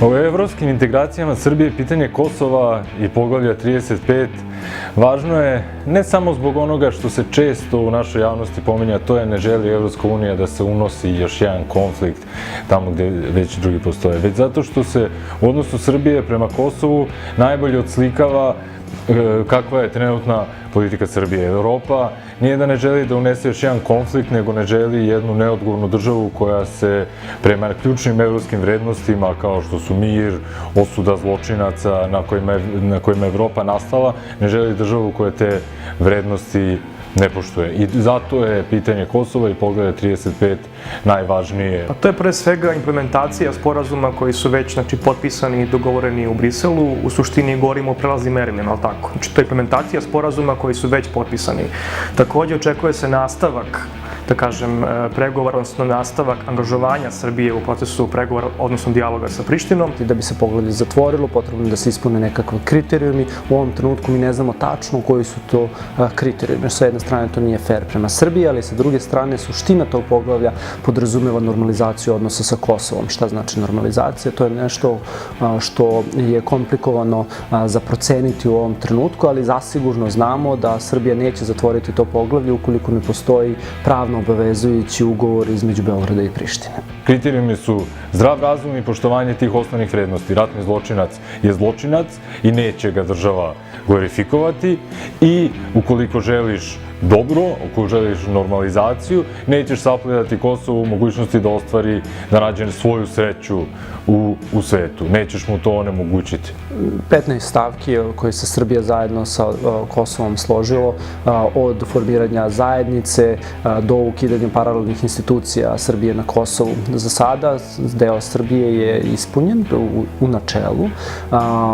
U evropskim integracijama Srbije pitanje Kosova i poglavlja 35 važno je ne samo zbog onoga što se često u našoj javnosti pominja, to je ne želi Evropska unija da se unosi još jedan konflikt tamo gde već drugi postoje, već zato što se u odnosu Srbije prema Kosovu najbolje odslikava kakva je trenutna politika Srbije. Evropa nije da ne želi da unese još jedan konflikt, nego ne želi jednu neodgovornu državu koja se prema ključnim evropskim vrednostima, kao što su mir, osuda zločinaca na kojima je Evropa nastala, ne želi državu koja te vrednosti ne poštuje. I zato je pitanje Kosova i poglavlja 35 najvažnije. Pa to je pre svega implementacija sporazuma koji su već potpisani i dogovoreni u Briselu. U suštini govorimo o prelaznim merilima, ali tako? Znači to je implementacija sporazuma koji su već potpisani. Takođe očekuje se nastavak, da kažem, pregovora, odnosno nastavak angažovanja Srbije u procesu pregovora, odnosno dijaloga sa Prištinom. Da bi se poglavlje zatvorilo, potrebno je da se ispune nekakvi kriterijumi. U ovom trenutku mi ne znamo tačno koji su to kriterijumi. Sa jedne strane to nije fair prema Srbiji, ali sa druge strane suština tog poglavlja podrazumeva normalizaciju odnosa sa Kosovom. Šta znači normalizacija? To je nešto što je komplikovano za proceniti u ovom trenutku, ali zasigurno znamo da Srbija neće zatvoriti to poglavlje ukoliko ne postoji pravno obavezujući ugovor između Beograda i Prištine. Kriterijumi su zdrav razum i poštovanje tih osnovnih vrednosti. Ratni zločinac je zločinac i neće ga država glorifikovati i ukoliko želiš dobro, ukoliko želiš normalizaciju, nećeš sapledati Kosovo u mogućnosti da ostvari, da nađe svoju sreću u svetu. Nećeš mu to onemogućiti. 15 stavki koje se Srbija zajedno sa Kosovom složilo, od formiranja zajednice do ukidanja paralelnih institucija Srbije na Kosovu. Za sada deo Srbije je ispunjen u načelu.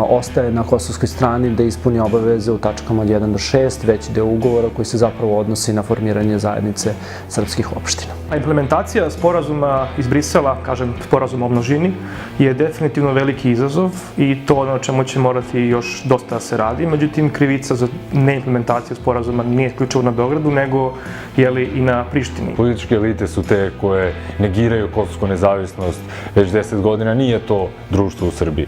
Ostaje na kosovskoj strani da ispuni obaveze u tačkama od 1 do 6, veći deo ugovora koji se zapravo odnosi na formiranje zajednice srpskih opština. Implementacija sporazuma iz Brisela, kažem sporazuma o množini, je definitivno veliki izazov i to na čemu će morati još dosta da se radi. Međutim, krivica za neimplementaciju sporazuma nije isključivo na Beogradu, nego i na Prištini. Političke elite su te koje negiraju kosovsku nezavisnost već 10 godina, nije to društvo u Srbiji.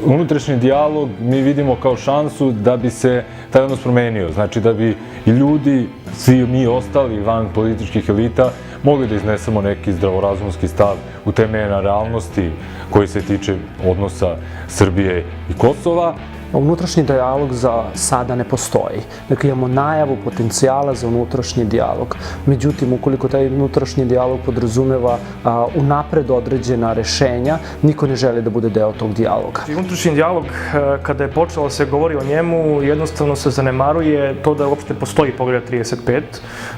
Unutrašnji dijalog mi vidimo kao šansu da bi se taj odnos promenio, znači da bi i ljudi, svi mi ostali van političkih elita, mogli da iznesemo neki zdravorazumski stav utemeljen na realnosti koji se tiče odnosa Srbije i Kosova. Unutrašnji dijalog za sada ne postoji. Dakle, imamo najavu potencijala za unutrašnji dijalog. Međutim, ukoliko taj unutrašnji dijalog podrazumeva unapred određena rešenja, niko ne želi da bude deo tog dijaloga. Unutrašnji dijalog, kada je počelo da se govori o njemu, jednostavno se zanemaruje to da uopšte postoji poglavlje 35,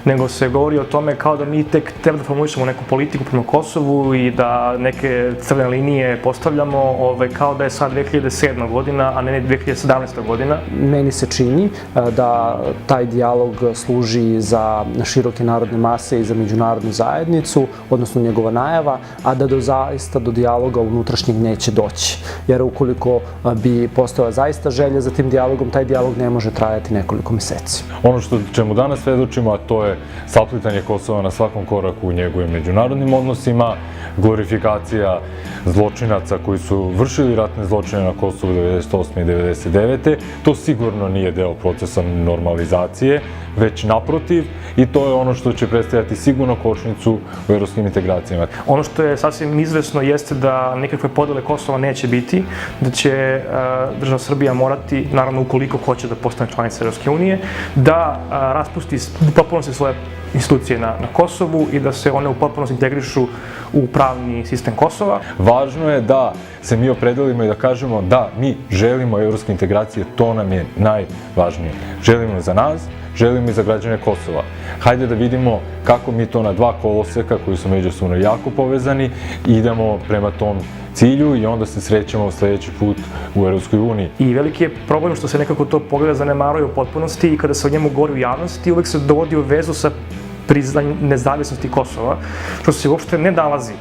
nego se govori o tome kao da mi tek treba da formulišemo neku politiku prema Kosovu i da neke crvene linije postavljamo kao da je sad 2007. godina, a ne 2017. godina. Meni se čini da taj dijalog služi za široke narodne mase i za međunarodnu zajednicu, odnosno njegova najava, a da zaista do dijaloga unutrašnjeg neće doći. Jer ukoliko bi postojala zaista želja za tim dijalogom, taj dijalog ne može trajati nekoliko meseci. Ono čemu danas svedočimo, a to je saplitanje Kosova na svakom koraku u njegovim međunarodnim odnosima, glorifikacija zločinaca koji su vršili ratne zločine na Kosovu 98. i 99. To sigurno nije deo procesa normalizacije, već naprotiv, i to je ono što će predstavljati sigurno kočnicu u evropskim integracijama. Ono što je sasvim izvesno jeste da nikakve podele Kosova neće biti, da će država Srbija morati, naravno ukoliko hoće da postane članica Evropske unije, da raspusti u potpunosti svoje institucije na Kosovu i da se one u potpunosti integrišu u pravni sistem Kosova. Važno je da se mi opredelimo i da kažemo da mi želimo evropske integracije, to nam je najvažnije. Želimo za nas, želimo i za građane Kosova. Hajde da vidimo kako mi to na dva koloseka koji su međusobno jako povezani idemo prema tom cilju i onda se srećemo sledeći put u Evropskoj uniji. I veliki je problem što se nekako to pogleda zanemaruje u potpunosti i kada se o njemu govori u javnosti uvek se dovodi u vezu sa priznanjem nezavisnosti Kosova, što se uopšte ne nalazi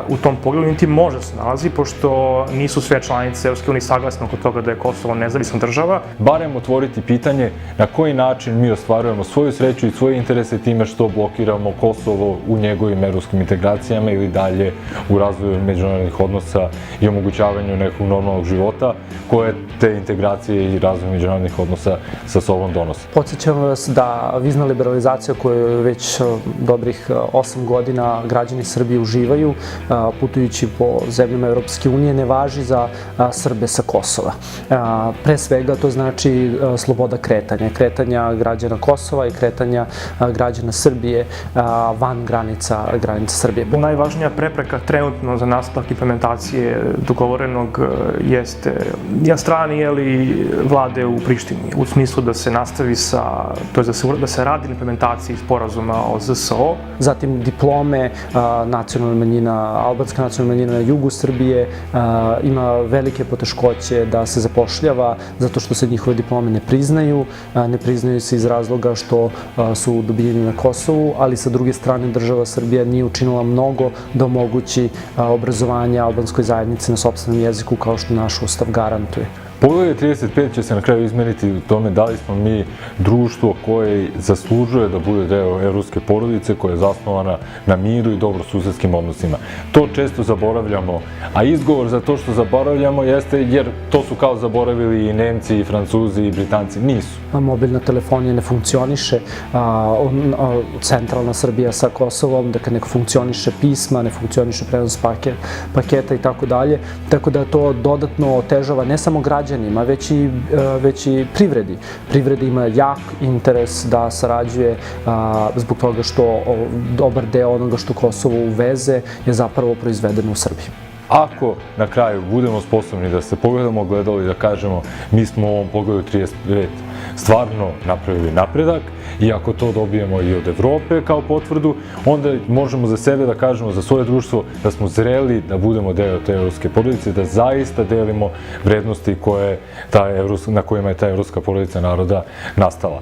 u tom pogledu, niti može se nalazi, pošto nisu sve članice Evropske unije saglasne oko toga da je Kosovo nezavisna država. Barem otvoriti pitanje na koji način mi ostvarujemo svoju sreću i svoje interese time što blokiramo Kosovo u njegovim evropskim integracijama ili dalje u razvoju međunarodnih odnosa i omogućavanju nekog normalnog života koje te integracije i razvoj međunarodnih odnosa sa sobom donose. Podsjećam vas da vizna liberalizacija koju već dobrih 8 godina građani Srbije uživaju putujući po zemljama Evropske unije ne važi za Srbe sa Kosova. Pre svega to znači sloboda kretanja građana Kosova i kretanja građana Srbije van granica Srbije. Najvažnija prepreka trenutno za nastavak implementacije dogovorenog jeste na strani vlade u Prištini, u smislu da se nastavi da se radi na implementaciji sporazuma o ZSO. Zatim diplome nacionalne manjina, albanska nacionalna manjina na jugu Srbije ima velike poteškoće da se zapošljava zato što se njihove diplome ne priznaju. Ne priznaju se iz razloga što su dobijeni na Kosovu, ali sa druge strane država Srbija nije učinila mnogo da omogući obrazovanje albanskoj zajednici na sopstvenom jeziku kao što naš ustav garantuje. Poglavlje 35 će se na kraju izmeriti u tome da li smo mi društvo koje zaslužuje da bude deo evropske porodice koja je zasnovana na miru i dobrosusedskim odnosima. To često zaboravljamo, a izgovor za to što zaboravljamo jeste jer to su kao zaboravili i Nemci, i Francuzi, i Britanci. Nisu. Mobilna telefonija ne funkcioniše, centralna Srbija sa Kosovom, dakle ne funkcioniše pisma, ne funkcioniše prenos paketa i tako dalje, tako da to dodatno otežava ne samo građanima, već i privredi. Privreda ima jak interes da sarađuje zbog toga što dobar deo onoga što Kosovo uveze je zapravo proizvedeno u Srbiji. Ako na kraju budemo sposobni da se pogledamo ogledalo i da kažemo mi smo u ovom poglavlju 35 stvarno napravili napredak i ako to dobijemo i od Evrope kao potvrdu, onda možemo za sebe da kažemo, za svoje društvo, da smo zreli da budemo deo te evropske porodice, da zaista delimo vrednosti na kojima je ta evropska porodica naroda nastala.